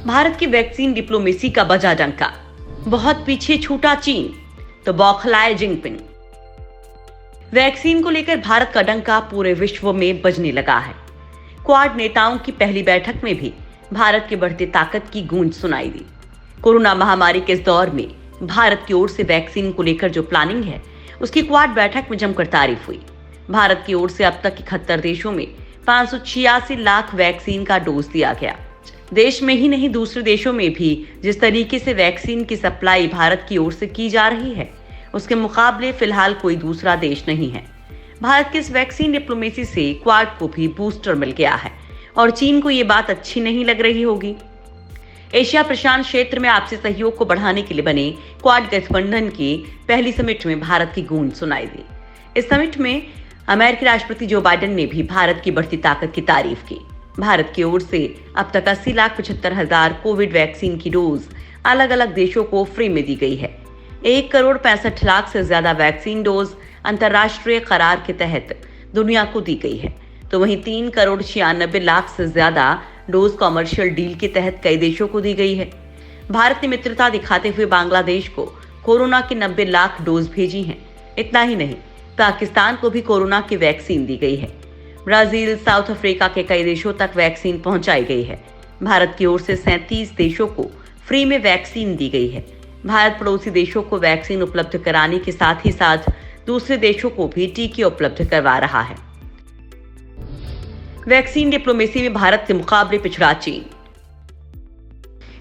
भारत की vaccine diplomacy का बजा डंका, बहुत पीछे छूटा चीन तो बौखलाए जिनपिंग। वैक्सीन को लेकर भारत का डंका पूरे विश्व में बजने लगा है। क्वाड नेताओं की पहली बैठक में भी भारत की बढ़ती ताकत की गूंज सुनाई दी। कोरोना महामारी के इस दौर में भारत की ओर से वैक्सीन को लेकर जो प्लानिंग है, उसकी क्वाड बैठक में जमकर तारीफ हुई। भारत की ओर से अब तक 71 देशों में 586 लाख वैक्सीन का डोज दिया गया। देश में ही नहीं, दूसरे देशों में भी जिस तरीके से वैक्सीन की सप्लाई भारत की ओर से की जा रही है, उसके मुकाबले फिलहाल कोई दूसरा देश नहीं है। भारत की इस वैक्सीन डिप्लोमेसी से क्वाड को भी बूस्टर मिल गया है और चीन को ये बात अच्छी नहीं लग रही होगी। एशिया प्रशांत क्षेत्र में आपसी सहयोग को बढ़ाने के लिए बने क्वाड गठबंधन की पहली समिट में भारत की गूंज सुनाई दी। इस समिट में अमेरिकी राष्ट्रपति जो बाइडेन ने भी भारत की बढ़ती ताकत की तारीफ की। भारत की ओर से अब तक 80,75,000 कोविड वैक्सीन की डोज अलग अलग देशों को फ्री में दी गई है। 1,65,00,000 से ज्यादा वैक्सीन डोज अंतर्राष्ट्रीय करार के तहत दुनिया को दी गई है, तो वहीं 3,96,00,000 से ज्यादा डोज कॉमर्शियल डील के तहत कई देशों को दी गई है। भारत ने मित्रता दिखाते हुए बांग्लादेश को कोरोना की 90 लाख डोज भेजी हैं। इतना ही नहीं, पाकिस्तान को भी कोरोना की वैक्सीन दी गई है। ब्राजील, साउथ अफ्रीका के कई देशों तक वैक्सीन पहुंचाई गई है। भारत की ओर से 37 देशों को फ्री में वैक्सीन दी गई है। भारत पड़ोसी देशों को वैक्सीन उपलब्ध कराने के साथ ही साथ दूसरे देशों को भी टीके उपलब्ध करवा रहा है। वैक्सीन डिप्लोमेसी में भारत के मुकाबले पिछड़ा चीन।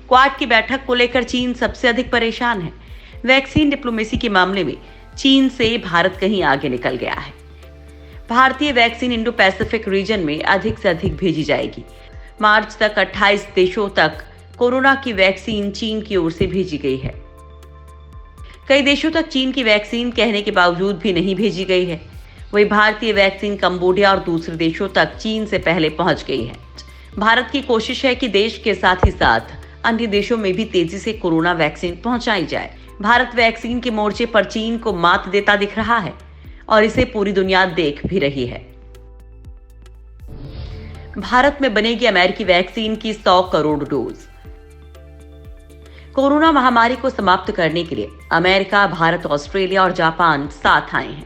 क्वाड की बैठक को लेकर चीन सबसे अधिक परेशान है। वैक्सीन डिप्लोमेसी के मामले में चीन से भारत कहीं आगे निकल गया है। भारतीय वैक्सीन इंडो पैसिफिक रीजन में अधिक से अधिक भेजी जाएगी। मार्च तक 28 देशों तक कोरोना की वैक्सीन चीन की ओर से भेजी गई है। कई देशों तक चीन की वैक्सीन कहने के बावजूद भी नहीं भेजी गई है। वही भारतीय वैक्सीन कंबोडिया और दूसरे देशों तक चीन से पहले पहुंच गई है। भारत की कोशिश है कि देश के साथ ही साथ अन्य देशों में भी तेजी से कोरोना वैक्सीन पहुंचाई जाए। भारत वैक्सीन के मोर्चे पर चीन को मात देता दिख रहा है और इसे पूरी दुनिया देख भी रही है। भारत में बनेगी अमेरिकी वैक्सीन की 100 करोड़ डोज। कोरोना महामारी को समाप्त करने के लिए अमेरिका, भारत, ऑस्ट्रेलिया और जापान साथ आए हैं।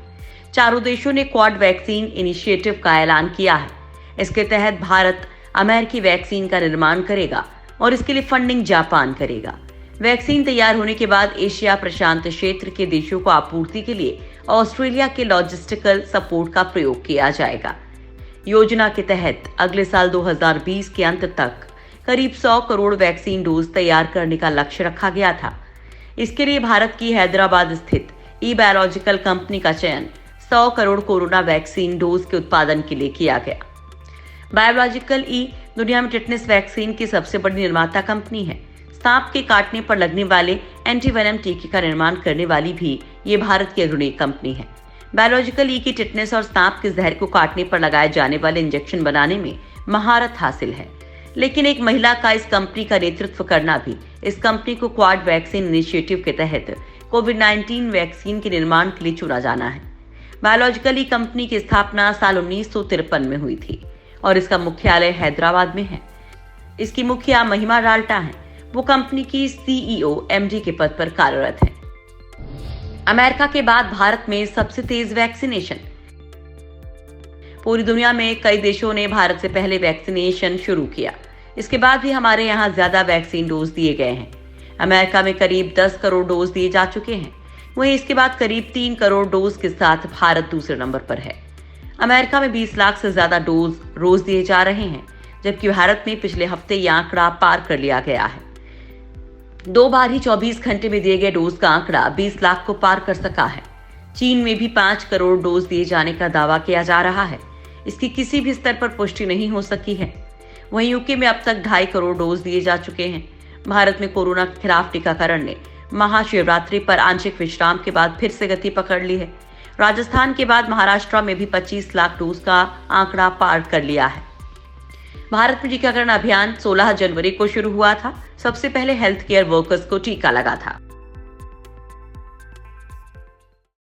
चारों देशों ने क्वाड वैक्सीन इनिशिएटिव का ऐलान किया है। इसके तहत भारत अमेरिकी वैक्सीन का निर्माण करेगा और इसके लिए फंडिंग जापान करेगा। वैक्सीन तैयार होने के बाद एशिया प्रशांत क्षेत्र के देशों को आपूर्ति के लिए ऑस्ट्रेलिया के लॉजिस्टिकल सपोर्ट का प्रयोग किया जाएगा। योजना के तहत अगले साल 2020 के अंत तक करीब 100 करोड़ वैक्सीन डोज तैयार करने का लक्ष्य रखा गया था। इसके लिए भारत की हैदराबाद स्थित ई बायोलॉजिकल कंपनी का चयन 100 करोड़ कोरोना वैक्सीन डोज के उत्पादन के लिए किया गया। बायोलॉजिकल ई दुनिया में टिटनेस वैक्सीन की सबसे बड़ी निर्माता कंपनी है। सांप के काटने पर लगने वाले एंटीवेनम टीके का निर्माण करने वाली भी ये भारत की अग्रणी कंपनी है। बायोलॉजिकल ई की टिटनेस और सांप के जहर को काटने पर लगाए जाने वाले इंजेक्शन बनाने में महारत हासिल है, लेकिन एक महिला का इस कंपनी का नेतृत्व करना भी इस कंपनी को क्वाड वैक्सीन इनिशिएटिव के तहत कोविड-19 वैक्सीन के निर्माण के लिए चुना जाना है। बायोलॉजिकल ई कंपनी की स्थापना साल 1953 में हुई थी और इसका मुख्यालय हैदराबाद में है। इसकी मुखिया महिमा डाल्टा है। वो कंपनी की सीईओ एमडी के पद पर कार्यरत है। अमेरिका के बाद भारत में सबसे तेज वैक्सीनेशन। पूरी दुनिया में कई देशों ने भारत से पहले वैक्सीनेशन शुरू किया। इसके बाद भी हमारे यहाँ ज्यादा वैक्सीन डोज दिए गए हैं। अमेरिका में करीब 10 करोड़ डोज दिए जा चुके हैं। वहीं इसके बाद करीब 3 करोड़ डोज के साथ भारत दूसरे नंबर पर है। अमेरिका में 20 लाख से ज्यादा डोज रोज दिए जा रहे हैं, जबकि भारत में पिछले हफ्ते यह आंकड़ा पार कर लिया गया है। 2 बार ही 24 घंटे में दिए गए डोज का आंकड़ा 20 लाख को पार कर सका है। चीन में भी 5 करोड़ डोज दिए जाने का दावा किया जा रहा है। इसकी किसी भी स्तर पर पुष्टि नहीं हो सकी है। वहीं यूके में अब तक 2.5 करोड़ डोज दिए जा चुके हैं। भारत में कोरोना के खिलाफ टीकाकरण ने महाशिवरात्रि पर आंशिक विश्राम के बाद फिर से गति पकड़ ली है। राजस्थान के बाद महाराष्ट्र में भी 25 लाख डोज का आंकड़ा पार कर लिया है। भारत में टीकाकरण अभियान 16 जनवरी को शुरू हुआ था। सबसे पहले हेल्थ केयर वर्कर्स को टीका लगा था।